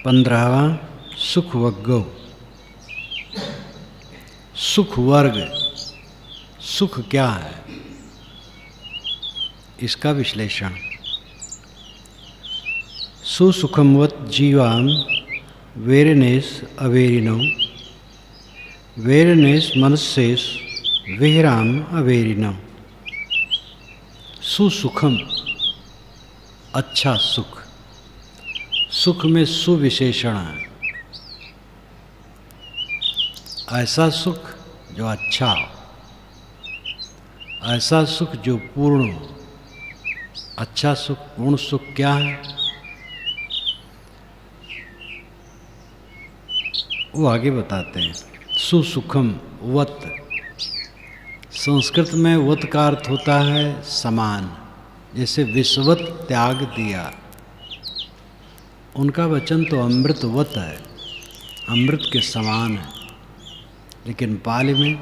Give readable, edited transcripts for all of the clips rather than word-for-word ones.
15वां सुख वग्गो। सुख वर्ग, सुख क्या है, इसका विश्लेषण। सुसुखमवत जीवाम वेरनेस अवेरिनो, वेरनेस मनुष्येस विहराम अवेरिनो। सुसुखम अच्छा सुख, सुख में सुविशेषण है। ऐसा सुख जो अच्छा हो, ऐसा सुख जो पूर्ण हो। अच्छा सुख, पूर्ण सुख क्या है, वो आगे बताते हैं। सुसुखम वत, संस्कृत में वत का अर्थ होता है समान। जैसे विश्ववत त्याग दिया, उनका वचन तो अमृतवत है, अमृत के समान है। लेकिन पाली में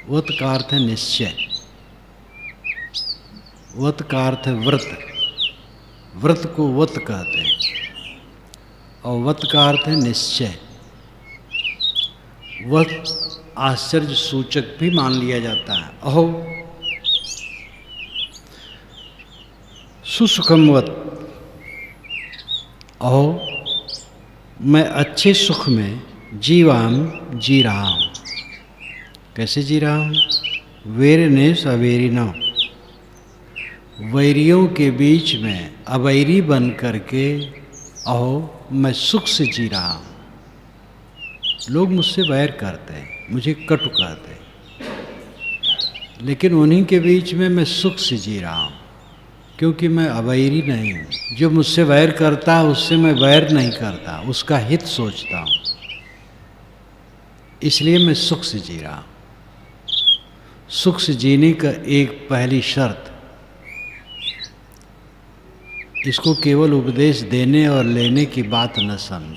वत का अर्थ है निश्चय, वत का अर्थ है व्रत, व्रत को वत कहते हैं। और वत का अर्थ है निश्चय। वत आश्चर्य सूचक भी मान लिया जाता है। अहो सुसुखमवत, अहो मैं अच्छे सुख में जीवाम जी रहा हूँ। कैसे जी रहा हूँ? वेरनेस अवेरिनो, वैरियों के बीच में अवैरी बन करके अहो मैं सुख से जी रहा हूँ। लोग मुझसे वैर करते हैं, मुझे कटु कहते हैं, लेकिन उन्हीं के बीच में मैं सुख से जी रहा हूँ, क्योंकि मैं अवैरी नहीं हूँ। जो मुझसे वैर करता है उससे मैं वैर नहीं करता, उसका हित सोचता हूँ, इसलिए मैं सुख से जी रहा हूँ। सुख से जीने का एक पहली शर्त, इसको केवल उपदेश देने और लेने की बात न समझ।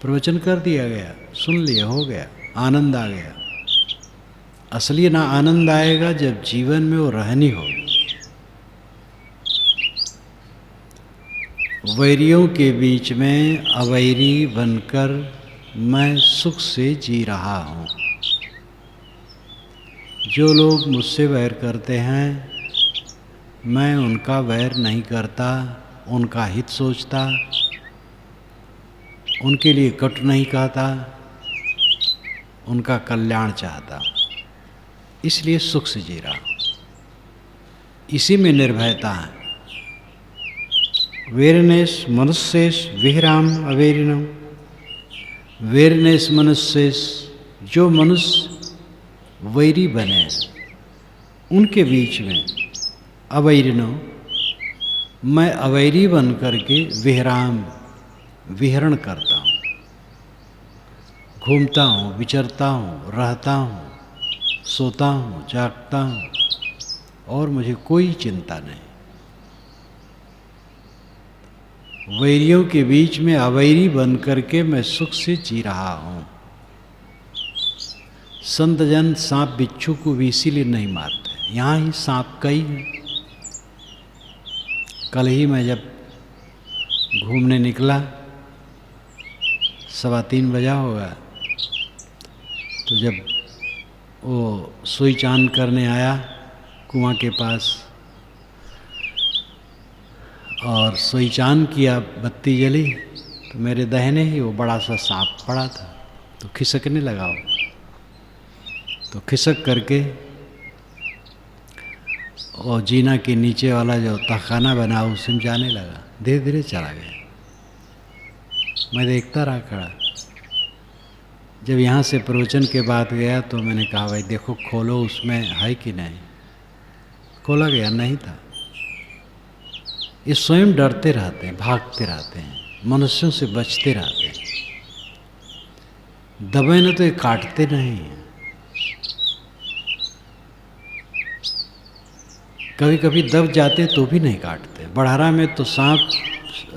प्रवचन कर दिया गया, सुन लिया, हो गया, आनंद आ गया। असली ना आनंद आएगा जब जीवन में वो रहनी हो। वैरियों के बीच में अवैरी बनकर मैं सुख से जी रहा हूँ। जो लोग मुझसे वैर करते हैं, मैं उनका वैर नहीं करता, उनका हित सोचता, उनके लिए कटु नहीं कहता, उनका कल्याण चाहता, इसलिए सुख से जी रहा हूँ। इसी में निर्भयता है। वेरनेस मनुष्येस विहराम अवेरिनम, वेरनेस मनुष्येस, जो मनुष्य वैरी बने उनके बीच में अवैरिनो, मैं अवैरी बन करके विहराम, विहरण करता हूँ, घूमता हूँ, विचरता हूँ, रहता हूँ, सोता हूँ, जागता हूँ, और मुझे कोई चिंता नहीं। वैरियों के बीच में अवैरी बन करके मैं सुख से जी रहा हूँ। संत जन सांप बिच्छू को भी इसीलिए नहीं मारते, यहाँ ही सांप कई है। कल ही मैं जब घूमने निकला, 3:15 बजा होगा, तो जब वो सुई चांद करने आया कुआं के पास और सुई चांद किया, बत्ती जली, तो मेरे दाहिने ही वो बड़ा सा सांप पड़ा था, तो खिसकने लगा वो। तो खिसक करके और जीना के नीचे वाला जो तहखाना बना उसमें जाने लगा, धीरे धीरे चला गया। मैं देखता रहा खड़ा। जब यहाँ से प्रवचन के बाद गया तो मैंने कहा भाई देखो खोलो उसमें है कि नहीं। खोला गया, नहीं था। ये स्वयं डरते रहते हैं, भागते रहते हैं, मनुष्यों से बचते रहते हैं। दबे न तो ये काटते नहीं हैं। कभी कभी दब जाते तो भी नहीं काटते। बड़हरा में तो सांप,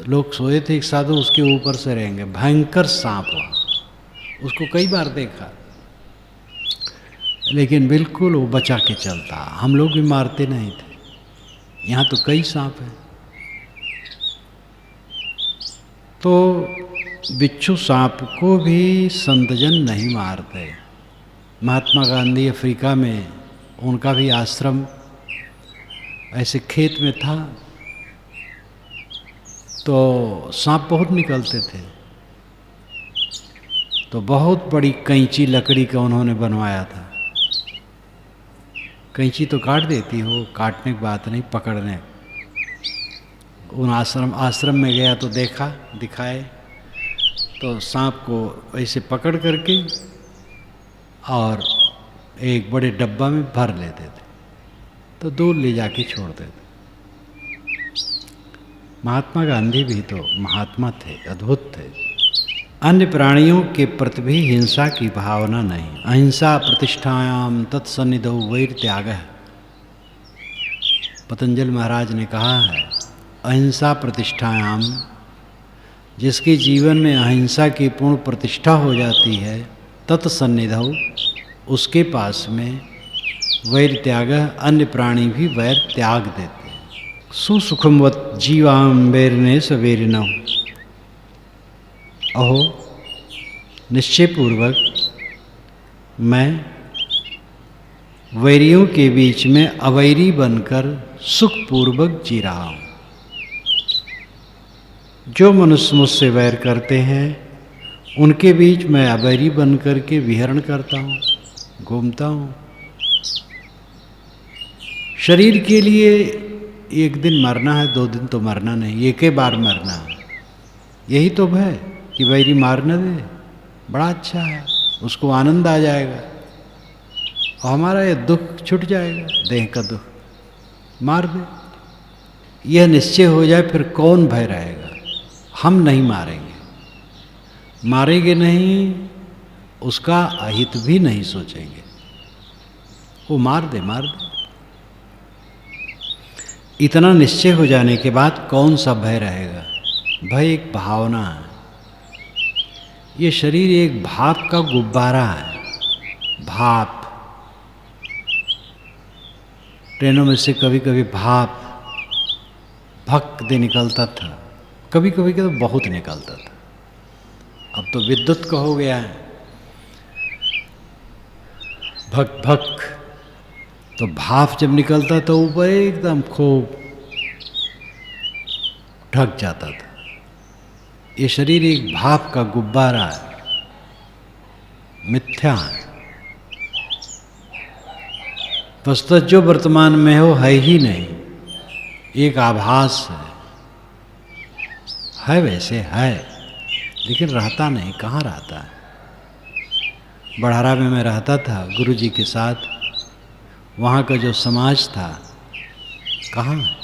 लोग सोए थे एक साधु, उसके ऊपर से रहेंगे, भयंकर सांप हुआ, उसको कई बार देखा, लेकिन बिल्कुल वो बचा के चलता। हम लोग भी मारते नहीं थे। यहाँ तो कई सांप हैं। तो बिच्छू सांप को भी संतजन नहीं मारते। महात्मा गांधी अफ्रीका में, उनका भी आश्रम ऐसे खेत में था, तो सांप बहुत निकलते थे। तो बहुत बड़ी कैंची लकड़ी का उन्होंने बनवाया था। कैंची तो काट देती हो, काटने की बात नहीं, पकड़ने। उन आश्रम में गया तो देखा, दिखाए तो सांप को ऐसे पकड़ करके और एक बड़े डब्बा में भर लेते थे, तो दूर ले जाके छोड़ते थे। महात्मा गांधी भी तो महात्मा थे, अद्भुत थे। अन्य प्राणियों के प्रति भी हिंसा की भावना नहीं। अहिंसा प्रतिष्ठायाम तत्सन्निधौ वैर त्यागः। पतंजलि महाराज ने कहा है, अहिंसा प्रतिष्ठायाम, जिसके जीवन में अहिंसा की पूर्ण प्रतिष्ठा हो जाती है, तत्सन्निधौ, उसके पास में वैर त्यागः, अन्य प्राणी भी वैर त्याग देते हैं। सुसुखमवत जीवाम वैरिणे सवैरिणौ। अहो, निश्चय पूर्वक मैं वैरियों के बीच में अवैरी बनकर सुखपूर्वक जी रहा हूँ। जो मनुष्य मुझसे वैर करते हैं उनके बीच मैं अवैरी बन करके विहरण करता हूँ, घूमता हूँ। शरीर के लिए एक दिन मरना है, 2 दिन तो मरना नहीं, एक ही बार मरना है। यही तो भय कि वैरी मार न दे, बड़ा अच्छा है, उसको आनंद आ जाएगा और हमारा ये दुख छूट जाएगा, देह का दुख, मार दे। यह निश्चय हो जाए, फिर कौन भय रहेगा। हम नहीं मारेंगे, मारेंगे नहीं, उसका अहित भी नहीं सोचेंगे, वो मार दे, मार दे। इतना निश्चय हो जाने के बाद कौन सा भय रहेगा। भय एक भावना है। ये शरीर एक भाप का गुब्बारा है। भाप, ट्रेनों में से कभी कभी भाप भक दे निकलता था, कभी कभी तो बहुत निकलता था। अब तो विद्युत का हो गया है, भक भक। तो भाप जब निकलता तो ऊपर एकदम खूब ढक जाता था। ये शरीर एक भाप का गुब्बारा है, मिथ्या है। वस्तुतः जो वर्तमान में हो है ही नहीं, एक आभास है वैसे है, लेकिन रहता नहीं। कहाँ रहता है। बढ़ारा में मैं रहता था गुरुजी के साथ, वहाँ का जो समाज था, कहाँ है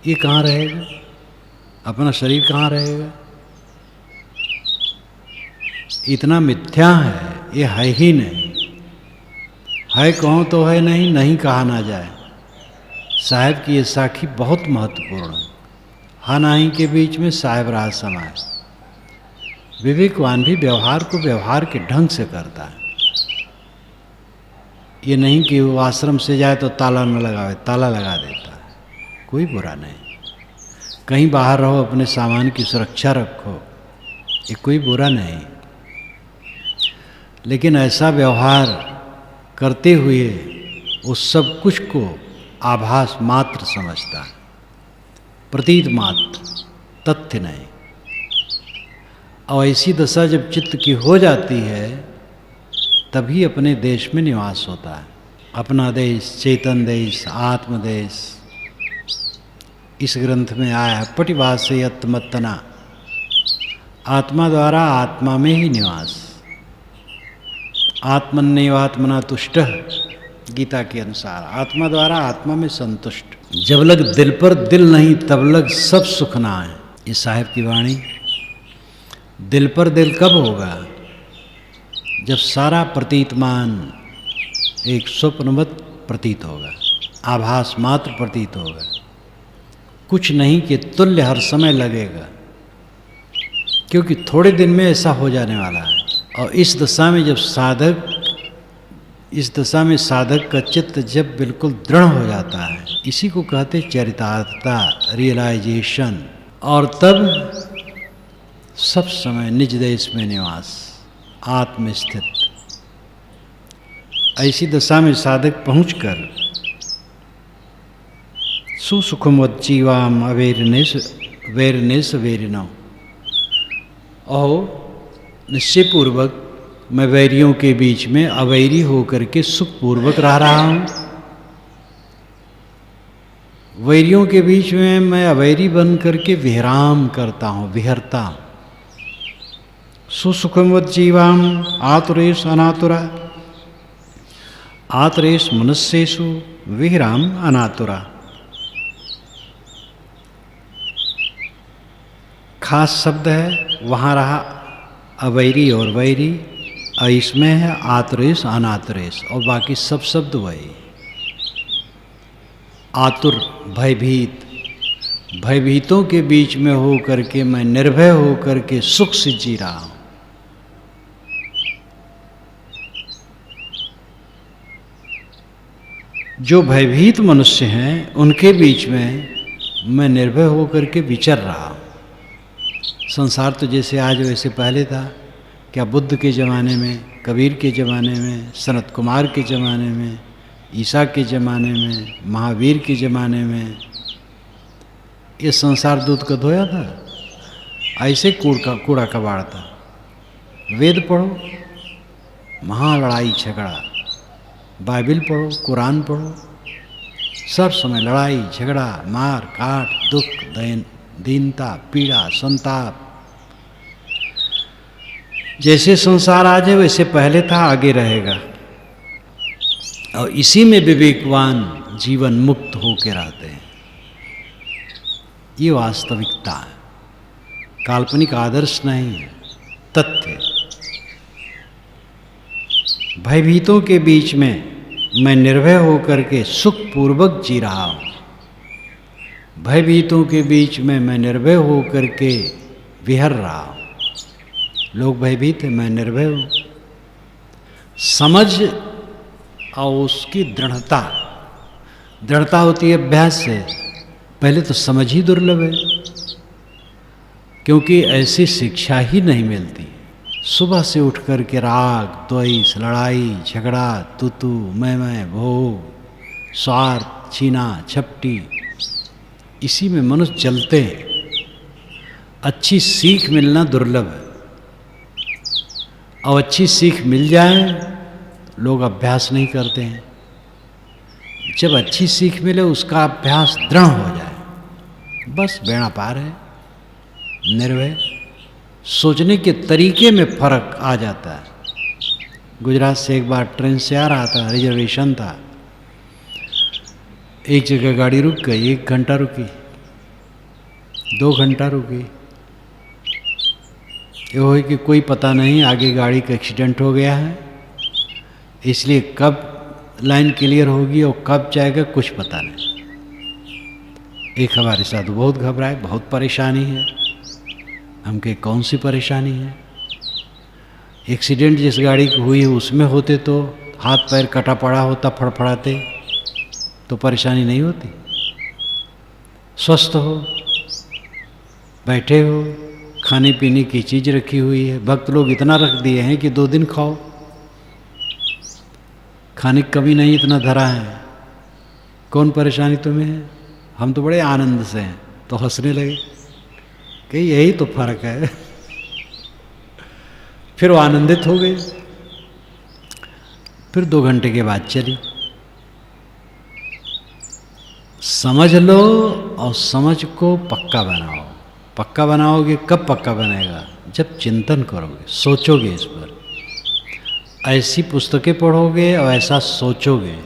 ये, कहाँ रहेगा अपना शरीर, कहाँ रहेगा। इतना मिथ्या है, ये है ही नहीं। है कहो तो है नहीं, नहीं कहा ना जाए। साहिब की ये साखी बहुत महत्वपूर्ण है। हाँ नाही के बीच में साहिब रहा समाज। विवेकवान भी व्यवहार को व्यवहार के ढंग से करता है। ये नहीं कि वो आश्रम से जाए तो ताला न लगावे, ताला लगा देता है, कोई बुरा नहीं। कहीं बाहर रहो, अपने सामान की सुरक्षा रखो, ये कोई बुरा नहीं। लेकिन ऐसा व्यवहार करते हुए वो सब कुछ को आभास मात्र समझता है, प्रतीत मात्र, तथ्य नहीं। और ऐसी दशा जब चित्त की हो जाती है, तभी अपने देश में निवास होता है। अपना देश, चेतन देश, आत्मदेश, इस ग्रंथ में आया है। पटिवासयत्मत्तना, आत्मा द्वारा आत्मा में ही निवास। आत्मन्यवात्मना तुष्टः, गीता के अनुसार आत्मा द्वारा आत्मा में संतुष्ट। जब लग दिल पर दिल नहीं, तब लग सब सुख ना है। ये साहिब की वाणी। दिल पर दिल कब होगा? जब सारा प्रतीतमान एक स्वप्नवत प्रतीत होगा, आभास मात्र प्रतीत होगा, कुछ नहीं के तुल्य हर समय लगेगा। क्योंकि थोड़े दिन में ऐसा हो जाने वाला है। और इस दशा में साधक का चित्त जब बिल्कुल दृढ़ हो जाता है, इसी को कहते चरितार्थता, रियलाइजेशन। और तब सब समय निज देश में निवास, आत्मस्थित। ऐसी दशा में साधक पहुंचकर सुसुखमवत जीवाम अवेरनेस वेरिनो, और निश्चय पूर्वक मैं वैरियों के बीच में अवैरी होकर के सुखपूर्वक रह रहा हूँ। वैरियों के बीच में मैं अवैरी बन करके विहराम करता हूँ, विहरता। सुसुखमवत जीवाम आतुरेश अनातुरा, आतुरेश मनुष्येषु विहराम अनातुरा। खास शब्द है, वहाँ रहा अवैरी और वैरी, और इसमें है आतुरेश अनातुरेश, और बाकी सब शब्द वही। आतुर भयभीत, भयभीतों के बीच में हो करके मैं निर्भय हो करके सुख से जी रहा हूं। जो भयभीत मनुष्य हैं उनके बीच में मैं निर्भय हो करके विचर रहा हूं। संसार तो जैसे आज वैसे पहले था क्या? बुद्ध के ज़माने में, कबीर के ज़माने में, सनत कुमार के ज़माने में, ईसा के ज़माने में, महावीर के ज़माने में ये संसार दूध का धोया था? ऐसे कूड़ा कबाड़ था। वेद पढ़ो, महा लड़ाई झगड़ा, बाइबिल पढ़ो, कुरान पढ़ो, सब समय लड़ाई झगड़ा, मार काट, दुख, दीनता, पीड़ा, संताप। जैसे संसार आज है वैसे पहले था, आगे रहेगा। और इसी में विवेकवान जीवन मुक्त होकर रहते हैं। ये वास्तविकता है, काल्पनिक आदर्श नहीं है, तथ्य। भयभीतों के बीच में मैं निर्भय होकर के सुखपूर्वक जी रहा हूँ। भयभीतों के बीच में मैं निर्भय होकर के विहर रहा हूँ। लोग भयभीत हैं, मैं निर्भय हूँ। समझ और उसकी दृढ़ता, दृढ़ता होती है अभ्यास से। पहले तो समझ ही दुर्लभ है, क्योंकि ऐसी शिक्षा ही नहीं मिलती। सुबह से उठ कर के राग द्वेष, लड़ाई झगड़ा, तू मैं, भोग, स्वार्थ, छीना झपटी, इसी में मनुष्य चलते हैं। अच्छी सीख मिलना दुर्लभ है, और अच्छी सीख मिल जाए लोग अभ्यास नहीं करते हैं। जब अच्छी सीख मिले उसका अभ्यास दृढ़ हो जाए, बस बेड़ा पार है। निर्भय सोचने के तरीके में फर्क आ जाता है। गुजरात से एक बार ट्रेन से आ रहा था, रिजर्वेशन था। एक जगह गाड़ी रुक गई, 1 घंटा रुकी, 2 घंटा रुकी। ये हो कि कोई पता नहीं, आगे गाड़ी का एक्सीडेंट हो गया है, इसलिए कब लाइन क्लियर होगी और कब जाएगा कुछ पता नहीं। एक हमारे साथ बहुत घबराए, बहुत परेशानी है। हम कहे कौन सी परेशानी है? एक्सीडेंट जिस गाड़ी की हुई उसमें होते तो हाथ पैर कटा पड़ा होता, फड़फड़ाते तो परेशानी नहीं होती। स्वस्थ हो, बैठे हो, खाने पीने की चीज़ रखी हुई है। भक्त लोग इतना रख दिए हैं कि 2 दिन खाओ, खाने की कमी नहीं, इतना धरा है। कौन परेशानी तुम्हें है? हम तो बड़े आनंद से हैं। तो हंसने लगे कि यही तो फर्क है। फिर वो आनंदित हो गए। फिर 2 घंटे के बाद चली। समझ लो और समझ को पक्का बनाओ। पक्का बनाओगे कब पक्का बनेगा? जब चिंतन करोगे, सोचोगे इस पर। ऐसी पुस्तकें पढ़ोगे और ऐसा सोचोगे,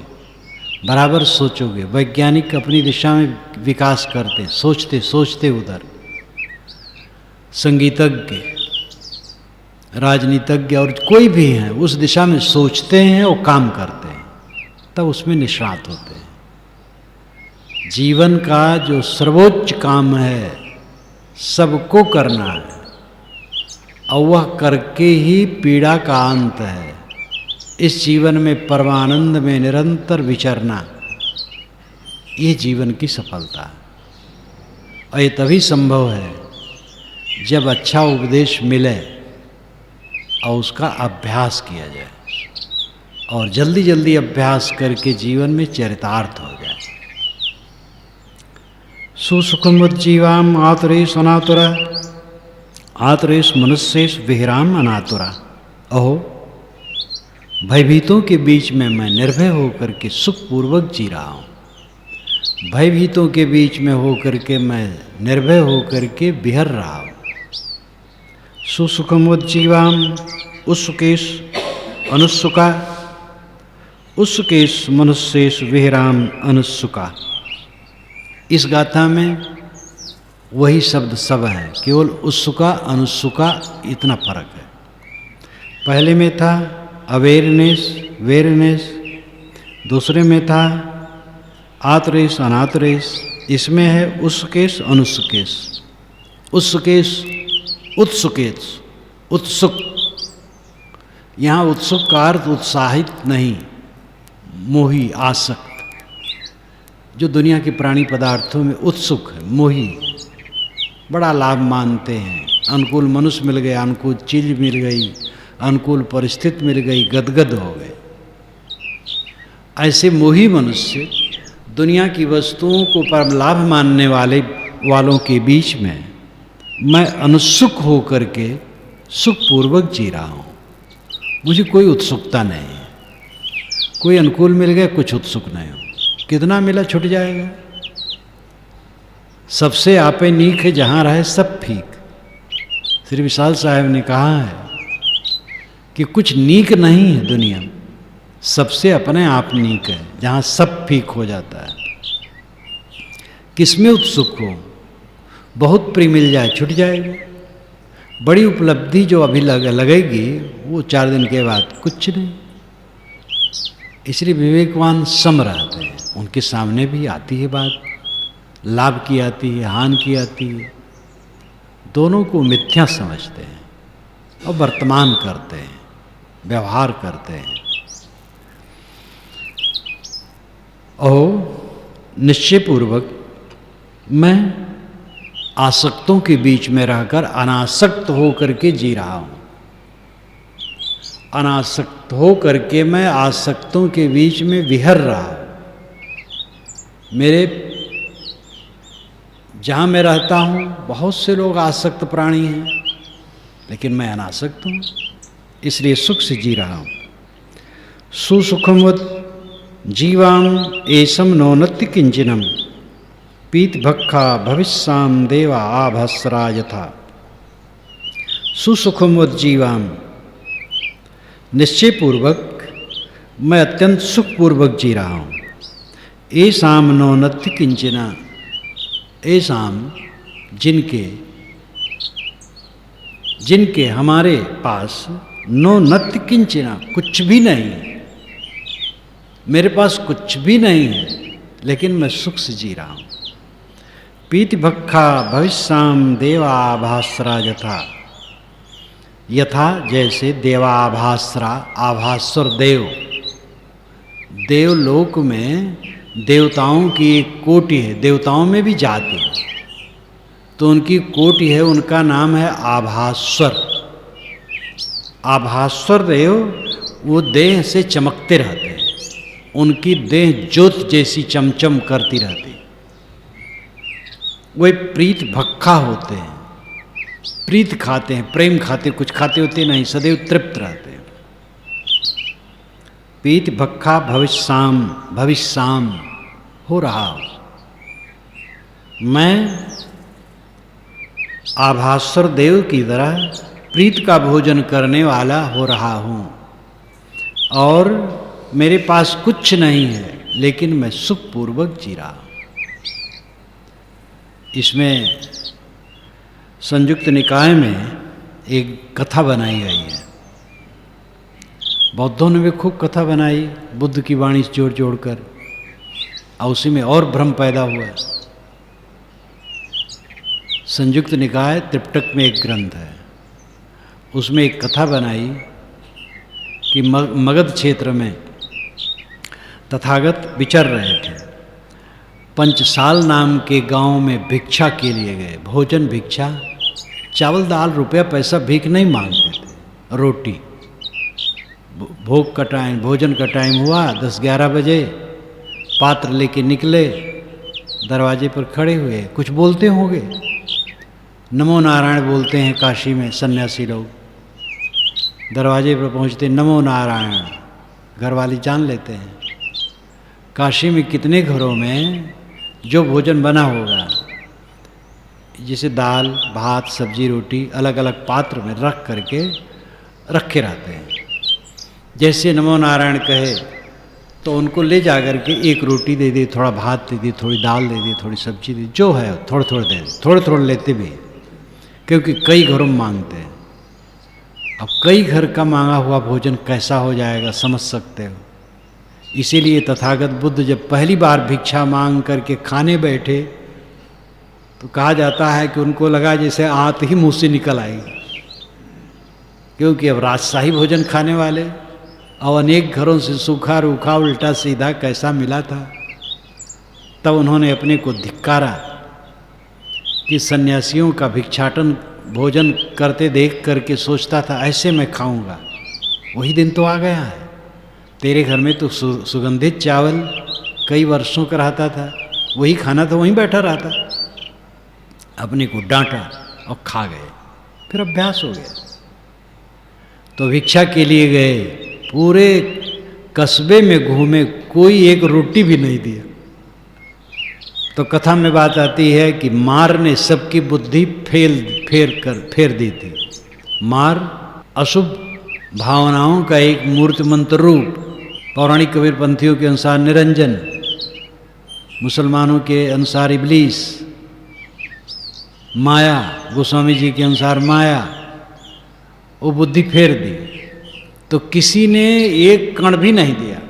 बराबर सोचोगे। वैज्ञानिक अपनी दिशा में विकास करते, सोचते सोचते उधर। संगीतज्ञ, राजनीतिज्ञ और कोई भी हैं उस दिशा में सोचते हैं और काम करते हैं, तब उसमें निष्णात होते हैं। जीवन का जो सर्वोच्च काम है सबको करना है, और वह करके ही पीड़ा का अंत है। इस जीवन में परमानंद में निरंतर विचरना, ये जीवन की सफलता है। और ये तभी संभव है जब अच्छा उपदेश मिले और उसका अभ्यास किया जाए और जल्दी जल्दी अभ्यास करके जीवन में चरितार्थ हो जाए। सुसुखमुज्जीवाम आतुरेश अनातुरा आतुरेश मनुष्येश विहराम अनातुरा। अहो, भयभीतों के बीच में मैं निर्भय होकर के सुखपूर्वक जी रहा हूँ। भयभीतों के बीच में होकर के मैं निर्भय होकर के विहर रहा हूँ। सुसुखमुज्जीवाम उत्सुकेश अनुत्सुका उत्सुकेश मनुष्येश विहराम अनुत्सुका। इस गाथा में वही शब्द सब है, केवल उत्सुका अनुत्सुका इतना फर्क है। पहले में था अवेयरनेस वेयरनेस, दूसरे में था आतरेश अनातरेश, इसमें है उत्सुकेश अनुत्सुकेश। उत्सुकेश उत्सुकेश उत्सुक, यहाँ उत्सुक का अर्थ उत्साहित नहीं, मोही आसक्त, जो दुनिया के प्राणी पदार्थों में उत्सुक है, मोही, बड़ा लाभ मानते हैं। अनुकूल मनुष्य मिल गया, अनुकूल चीज मिल गई, अनुकूल परिस्थिति मिल गई, गदगद हो गए। ऐसे मोही मनुष्य दुनिया की वस्तुओं को परम लाभ मानने वालों के बीच में मैं अनुत्सुक होकर के सुखपूर्वक जी रहा हूँ। मुझे कोई उत्सुकता नहीं है। कोई अनुकूल मिल गया, कुछ उत्सुक नहीं हो, कितना मिला छूट जाएगा। सबसे आपे नीक है जहाँ रहे सब फीक। श्री विशाल साहब ने कहा है कि कुछ नीक नहीं है दुनिया में, सबसे अपने आप नीक है, जहाँ सब फीक हो जाता है। किसमें उत्सुक हो, बहुत प्रिय मिल जाए छूट जाएगा। बड़ी उपलब्धि जो अभी लगेगी वो 4 दिन के बाद कुछ नहीं। इसलिए विवेकवान सम रहते हैं, उनके सामने भी आती है बात, लाभ की आती है, हानि की आती है, दोनों को मिथ्या समझते हैं और वर्तमान करते हैं, व्यवहार करते हैं। और निश्चयपूर्वक मैं आसक्तों के बीच में रहकर अनासक्त होकर के जी रहा हूँ। अनासक्त हो करके मैं आसक्तों के बीच में विहर रहा हूँ। मेरे जहाँ मैं रहता हूँ बहुत से लोग आसक्त प्राणी हैं, लेकिन मैं अनासक्त हूँ, इसलिए सुख से जी रहा हूँ। सुसुखमवत् जीवाम एसम नौनत्य किंचनम पीत भक्खा भविष्याम देवा आभस्रा यथा। सुसुखमवत् जीवाम, निश्चयपूर्वक मैं अत्यंत सुखपूर्वक जी रहा हूँ। एसाम नौनत्य किंचना, एसाम जिनके हमारे पास नौनत्य किंचना कुछ भी नहीं है, मेरे पास कुछ भी नहीं है, लेकिन मैं सुख से जी रहा हूँ। पीति भक्खा भविष्याम देवाभास्रा यथा। यथा जैसे देवाभास्रा, आभास्वर देव, देवलोक में देवताओं की एक कोटि है, देवताओं में भी जाति है, तो उनकी कोटि है, उनका नाम है आभास्वर। आभास्वर देव वो देह से चमकते रहते हैं, उनकी देह ज्योत जैसी चमचम करती रहती। वे प्रीत भक्खा होते हैं, प्रीत खाते हैं, प्रेम खाते, कुछ खाते होते नहीं, सदैव तृप्त रहते हैं। प्रीत भक्खा भविष्याम हो रहा हूँ। मैं आभास्वर देव की तरह प्रीत का भोजन करने वाला हो रहा हूँ, और मेरे पास कुछ नहीं है, लेकिन मैं सुखपूर्वक जी रहा हूँ। इसमें संयुक्त निकाय में एक कथा बनाई गई है। बौद्धों ने भी खूब कथा बनाई, बुद्ध की वाणी से जोड़ जोड़ कर, और उसी में और भ्रम पैदा हुआ। संयुक्त निकाय त्रिपिटक में एक ग्रंथ है, उसमें एक कथा बनाई कि मगध क्षेत्र में तथागत विचर रहे थे। पंचसाल नाम के गांव में भिक्षा के लिए गए, भोजन भिक्षा, चावल दाल रुपया पैसा भीख नहीं मांगते थे, रोटी। भोग का टाइम, भोजन का टाइम हुआ 10-11 बजे, पात्र लेके निकले, दरवाजे पर खड़े हुए, कुछ बोलते होंगे, नमो नारायण बोलते हैं काशी में सन्यासी लोग। दरवाजे पर पहुंचते नमो नारायण, घरवाली जान लेते हैं। काशी में कितने घरों में जो भोजन बना होगा, जैसे दाल भात सब्जी रोटी अलग अलग पात्र में रख करके रखे रहते हैं। जैसे नमो नारायण कहे तो उनको ले जा कर के एक रोटी दे दी, थोड़ा भात दे दी, थोड़ी दाल दे दी, थोड़ी सब्जी दे दी, जो है थोड़े थोड़े दे दी, थोड़े थोड़े लेते भी, क्योंकि कई घरों में मांगते हैं। अब कई घर का मांगा हुआ भोजन कैसा हो जाएगा समझ सकते हो। इसीलिए तथागत बुद्ध जब पहली बार भिक्षा मांग करके खाने बैठे तो कहा जाता है कि उनको लगा जैसे आंत ही मुंह से निकल आएगी, क्योंकि अब राजशाही भोजन खाने वाले और अनेक घरों से सूखा रूखा उल्टा सीधा कैसा मिला था। तब उन्होंने अपने को धिक्कारा कि सन्यासियों का भिक्षाटन भोजन करते देख करके सोचता था ऐसे मैं खाऊंगा। वही दिन तो आ गया है, तेरे घर में तो सुगंधित चावल कई वर्षों का रहता था, वही खाना तो वहीं बैठा रहता। अपने को डांटा और खा गए, फिर अभ्यास हो गया। तो भिक्षा के लिए गए, पूरे कस्बे में घूमे, कोई एक रोटी भी नहीं दिया। तो कथा में बात आती है कि मार ने सबकी बुद्धि फेर दी थी। मार अशुभ भावनाओं का एक मूर्ति मंत्र रूप, पौराणिक कबीरपंथियों के अनुसार निरंजन, मुसलमानों के अनुसार इब्लीस, माया, गोस्वामी जी के अनुसार माया, वो बुद्धि फेर दी। तो किसी ने एक कण भी नहीं दिया।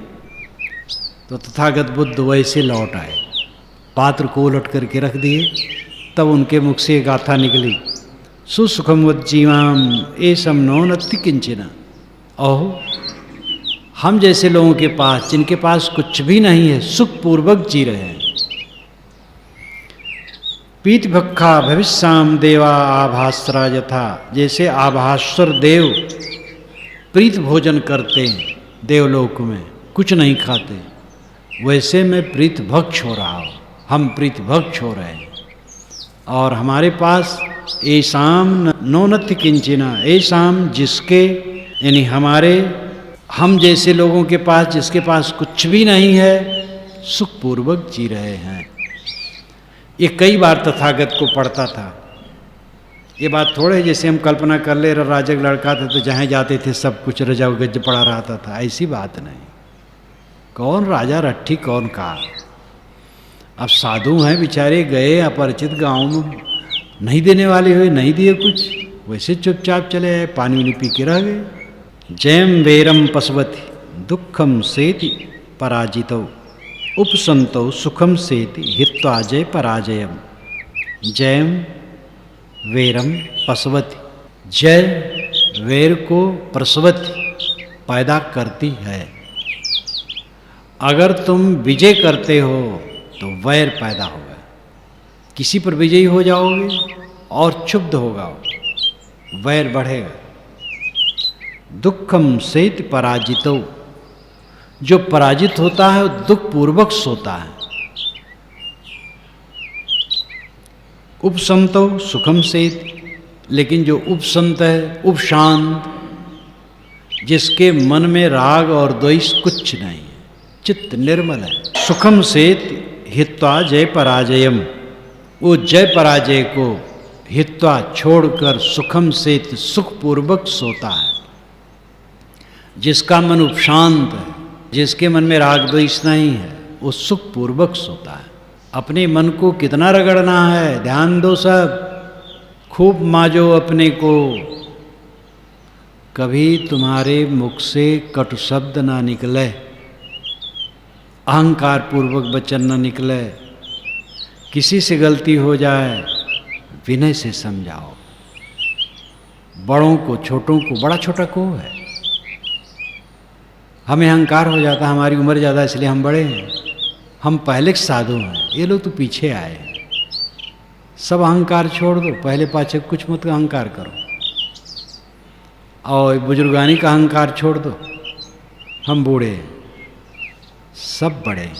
तो तथागत बुद्ध वैसे लौट आए, पात्र को उलट करके रख दिए। तब उनके मुख से गाथा निकली, सुसुखम वज्जीवाम एसम नो नत्ति किंचना। ओहो, हम जैसे लोगों के पास, जिनके पास कुछ भी नहीं है, सुखपूर्वक जी रहे हैं। पीत भक्खा भविष्याम देवा आभास्रा यथा, जैसे आभास्वर देव प्रीत भोजन करते हैं देवलोक में, कुछ नहीं खाते, वैसे मैं प्रीत भक्ष हो रहा हूँ, हम प्रीत भक्ष हो रहे हैं। और हमारे पास ऐसाम नो नत्ति किंचिना, ऐसाम जिसके, यानी हमारे, हम जैसे लोगों के पास, जिसके पास कुछ भी नहीं है, सुखपूर्वक जी रहे हैं। ये कई बार तथागत को पढ़ता था। ये बात थोड़े जैसे हम कल्पना कर ले, राजा का लड़का था तो जहाँ जाते थे सब कुछ रजा गज पड़ा रहता था, ऐसी बात नहीं। कौन राजा रट्ठी कौन कहा। अब साधु हैं बेचारे, गए अपरिचित गांव में, नहीं देने वाले हुए, नहीं दिए कुछ, वैसे चुपचाप चले आए, पानी वानी पी के रह गए। जयम वेरम पशवती दुखम सेति पराजितौ उपसंतो सुखम सेति हित्वा जय पराजयम। जयम वेरम पशवती, जय वेर को प्रसवती, पैदा करती है। अगर तुम विजय करते हो तो वैर पैदा होगा, किसी पर विजयी हो जाओगे और क्षुब्ध होगा, वैर बढ़ेगा। दुखम सेति पराजितो, जो पराजित होता है वो दुख पूर्वक सोता है। उपसंतो सुखम सेति, लेकिन जो उपसंत है, उपशांत, जिसके मन में राग और द्वेष कुछ नहीं है, चित्त निर्मल है। सुखम सेति हित्वा जय पराजयम, वो जय पराजय को हित्वा छोड़कर सुखम सेति सुखपूर्वक सोता है। जिसका मन उपशांत है, जिसके मन में राग द्वेष नहीं है, वो सुखपूर्वक सोता है। अपने मन को कितना रगड़ना है, ध्यान दो सब, खूब माजो अपने को। कभी तुम्हारे मुख से कटु शब्द ना निकले, अहंकार पूर्वक वचन ना निकले, किसी से गलती हो जाए विनय से समझाओ। बड़ों को छोटों को, बड़ा छोटा को है, हमें अहंकार हो जाता है, हमारी उम्र ज़्यादा इसलिए हम बड़े हैं, हम पहले साधु हैं, ये लोग तो पीछे आए हैं। सब अहंकार छोड़ दो, पहले पाछे कुछ मत अहंकार करो। और बुजुर्गानी का अहंकार छोड़ दो, हम बूढ़े सब बड़े,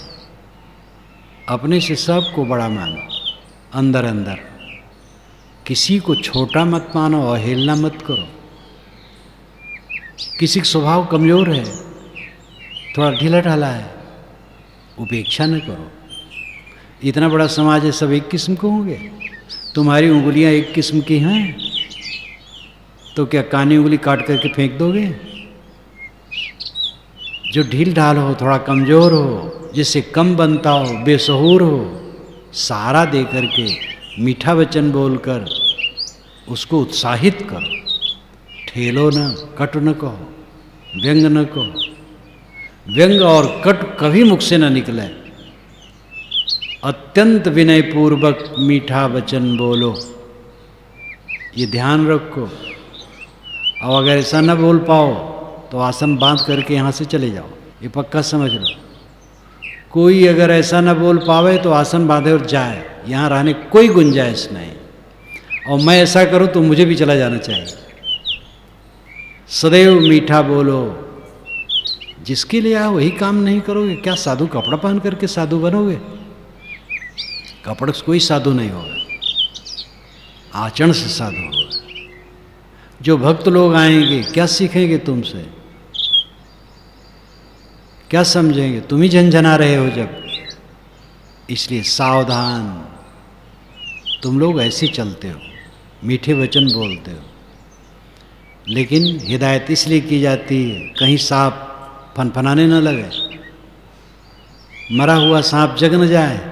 अपने से सबको बड़ा मानो, अंदर अंदर किसी को छोटा मत मानो, अवहेलना मत करो। किसी का स्वभाव कमजोर है, थोड़ा ढीला ढाला है, उपेक्षा न करो। इतना बड़ा समाज है, सब एक किस्म के होंगे? तुम्हारी उंगलियां एक किस्म की हैं तो क्या कानी उंगली काट करके फेंक दोगे? जो ढील ढाल हो, थोड़ा कमजोर हो, जिससे कम बनता हो, बेसहूर हो, सहारा दे करके मीठा वचन बोलकर उसको उत्साहित करो। ठेलो न, कट न कहो, व्यंग न कहो। व्यंग और कट कभी मुख से न निकले। अत्यंत विनय पूर्वक मीठा वचन बोलो, ये ध्यान रखो। और अगर ऐसा न बोल पाओ तो आसन बांध करके यहाँ से चले जाओ, ये पक्का समझ लो। कोई अगर ऐसा न बोल पावे तो आसन बांधे और जाए, यहाँ रहने कोई गुंजाइश नहीं। और मैं ऐसा करूँ तो मुझे भी चला जाना चाहिए। सदैव मीठा बोलो, जिसके लिए आओ वही काम नहीं करोगे, क्या साधु कपड़ा पहन करके साधु बनोगे? कपड़े से कोई साधु नहीं होगा, आचरण से साधु होगा। जो भक्त लोग आएंगे क्या सीखेंगे तुमसे, क्या समझेंगे? तुम ही झंझना रहे हो जब। इसलिए सावधान, तुम लोग ऐसे चलते हो, मीठे वचन बोलते हो, लेकिन हिदायत इसलिए की जाती है कहीं सांप फनफनाने न लगे, मरा हुआ सांप जग न जाए।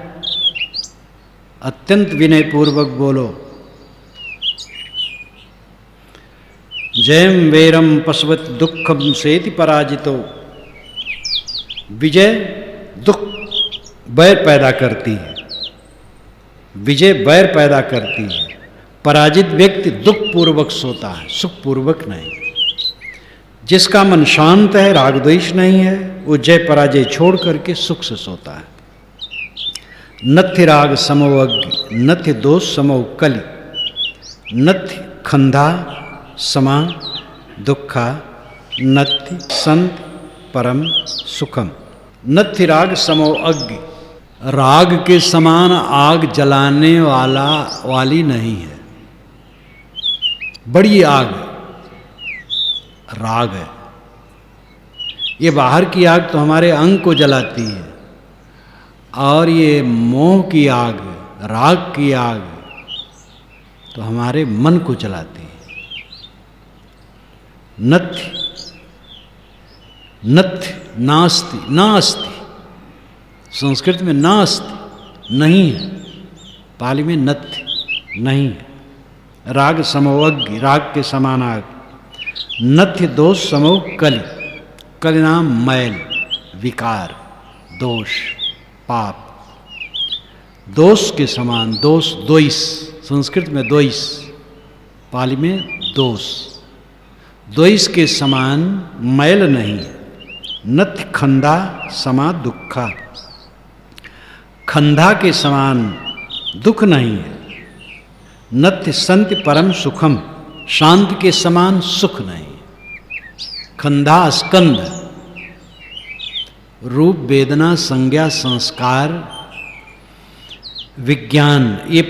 अत्यंत विनय पूर्वक बोलो। जयम वेरम पशवत दुखम सेति पराजितो। विजय दुख बैर पैदा करती है, विजय बैर पैदा करती है। पराजित व्यक्ति दुख पूर्वक सोता है, सुख पूर्वक नहीं। जिसका मन शांत है, राग द्वेष नहीं है, वो जय पराजय छोड़ करके सुख से सोता है। नथि राग समो अग्नि, नथि दोष समो कलि, नथि खंधा समा दुखा, नथि संत परम सुखम। नथि राग समो अग्नि, राग के समान आग जलाने वाली नहीं है। बड़ी आग राग है। ये बाहर की आग तो हमारे अंग को जलाती है, और ये मोह की आग, राग की आग तो हमारे मन को जलाती है। नथि नथि नास्ति, नास्ति संस्कृत में नास्ति नहीं है, पाली में नथि नहीं है। राग समो अग्नि, राग के समान आग। नथि दोष समो कलि, कलि नाम मैल, विकार, दोष, पाप। दोष के समान, दोष द्वेष, संस्कृत में द्वेष, पाली में दोष। द्वेष के समान मैल नहीं है। नथि खंधा समा दुखा, खंधा के समान दुख नहीं है। नथि संति परम सुखम, शांत के समान सुख नहीं। खंधा स्कंद, रूप वेदना संज्ञा संस्कार विज्ञान, ये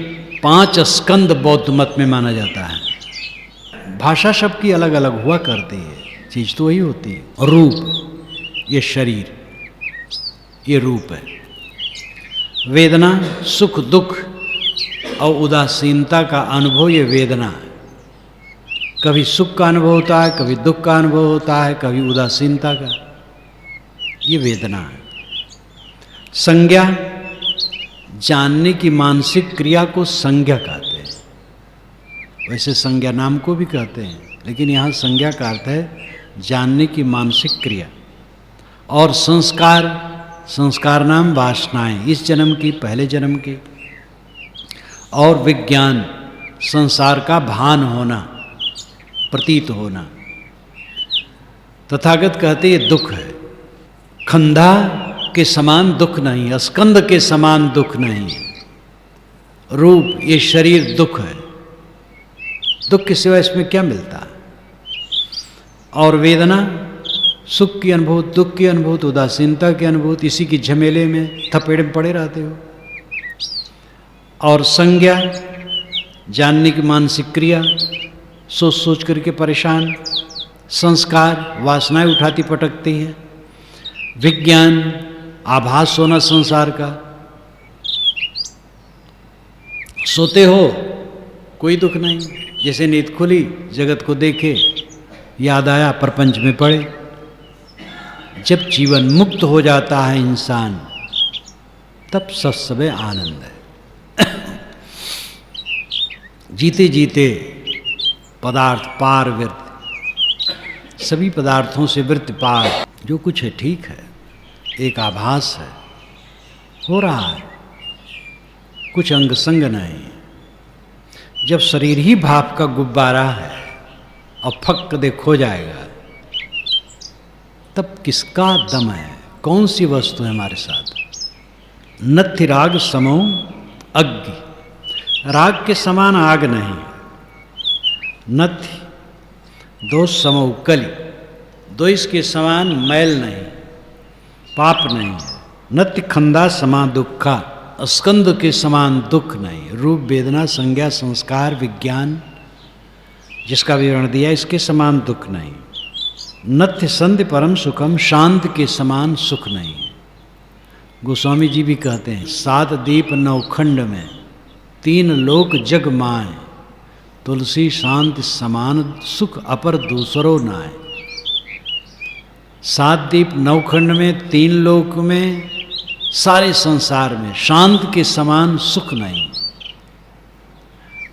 5 स्कंद बौद्ध मत में माना जाता है। भाषा शब्द की अलग अलग हुआ करती है, चीज तो वही होती है। रूप ये शरीर, ये रूप है। वेदना सुख दुख और उदासीनता का अनुभव, ये वेदना है। कभी सुख का अनुभव होता है, कभी दुख का अनुभव होता है, कभी उदासीनता का, ये वेदना है। संज्ञा जानने की मानसिक क्रिया को संज्ञा कहते हैं। वैसे संज्ञा नाम को भी कहते हैं, लेकिन यहाँ संज्ञा का अर्थ है जानने की मानसिक क्रिया। और संस्कार, संस्कार नाम वासनाएं, इस जन्म की, पहले जन्म की। और विज्ञान, संसार का भान होना, प्रतीत होना। तथागत कहते ये दुख है। खंधा के समान दुख नहीं, स्कंद के समान दुख नहीं। रूप, ये शरीर दुख है। दुख के सिवा इसमें क्या मिलता है? और वेदना, सुख की अनुभूति, दुख की अनुभूति, उदासीनता की अनुभूति, इसी की झमेले में थपेड़े में पड़े रहते हो। और संज्ञा, जानने की मानसिक क्रिया, सोच सोच करके परेशान, संस्कार, वासनाएं उठाती पटकती हैं, विज्ञान, आभास होना संसार का। सोते हो कोई दुख नहीं, जैसे नींद खुली, जगत को देखे, याद आया, प्रपंच में पड़े। जब जीवन मुक्त हो जाता है इंसान, तब सब आनंद है। जीते जीते पदार्थ पार वृत्ति, सभी पदार्थों से वृत्ति पार। जो कुछ है ठीक है, एक आभास है, हो रहा है, कुछ अंग संग नहीं। जब शरीर ही भाप का गुब्बारा है और फक दे खो जाएगा, तब किसका दम है? कौन सी वस्तु है हमारे साथ? नथि राग समो अग्नि, राग के समान आग नहीं। नथि दोष समो कली, द्वेष के समान मैल नहीं, पाप नहीं। नथि खंदा समा दुखा, स्कंद के समान दुख नहीं। रूप, वेदना, संज्ञा, संस्कार, विज्ञान, जिसका विवरण दिया, इसके समान दुख नहीं। नथ्य संध्य परम सुखम, शांत के समान सुख नहीं। गोस्वामी जी भी कहते हैं, 7 दीप 9 खंड में 3 लोक जग माए, तुलसी शांति समान सुख अपर दूसरो नाय। 7 दीप 9 खंड में 3 लोक में, सारे संसार में शांत के समान सुख नहीं।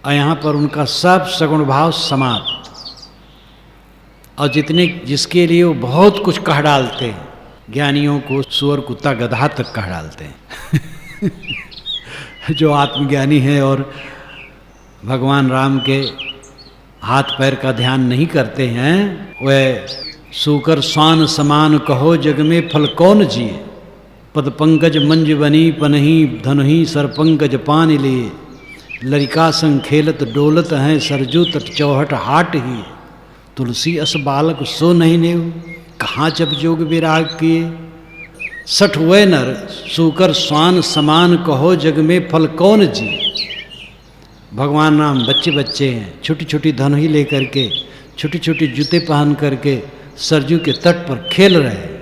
और यहाँ पर उनका सब सगुण भाव समाप्त। और जिसके लिए वो बहुत कुछ कह डालते हैं, ज्ञानियों को सुअर, कुत्ता, गधा तक कह डालते हैं। जो आत्मज्ञानी है और भगवान राम के हाथ पैर का ध्यान नहीं करते हैं, वह सूकर स्वान समान कहो जग में फल कौन जिए। पद पंकज मंज बनी पनही धनही सर पंकज पान लिए, लरिका संग खेलत डोलत हैं सरजू तट चौहट हाट ही। तुलसी अस बालक सो नहीं नेव, कहाँ जब जोग विराग किए। 60 हुए नर सूकर स्वान समान कहो जग में फल कौन जी। भगवान राम बच्चे बच्चे हैं, छोटी छोटी धनुही लेकर के, छोटी छोटी जूते पहन करके सरजू के तट पर खेल रहे हैं।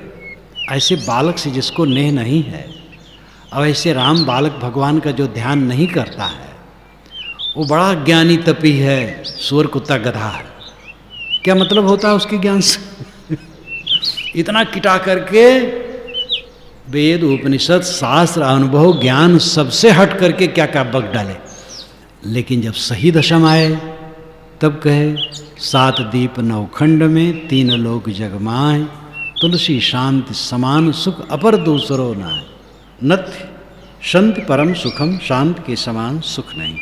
ऐसे बालक से जिसको नेह नहीं है, और ऐसे राम बालक भगवान का जो ध्यान नहीं करता है, वो बड़ा ज्ञानी तपी है, सुअर कुत्ता गधा है। क्या मतलब होता है उसके ज्ञान से? इतना किटा करके वेद, उपनिषद, शास्त्र, अनुभव, ज्ञान सबसे हट करके क्या क्या बक डाले। लेकिन जब सही दशा में आए, तब कहे 7 दीप 9 खंड में 3 लोक जगमाए, तुलसी शांति समान सुख अपर दूसरो नाय। नथ्य शांति परम सुखम, शांत के समान सुख नहीं।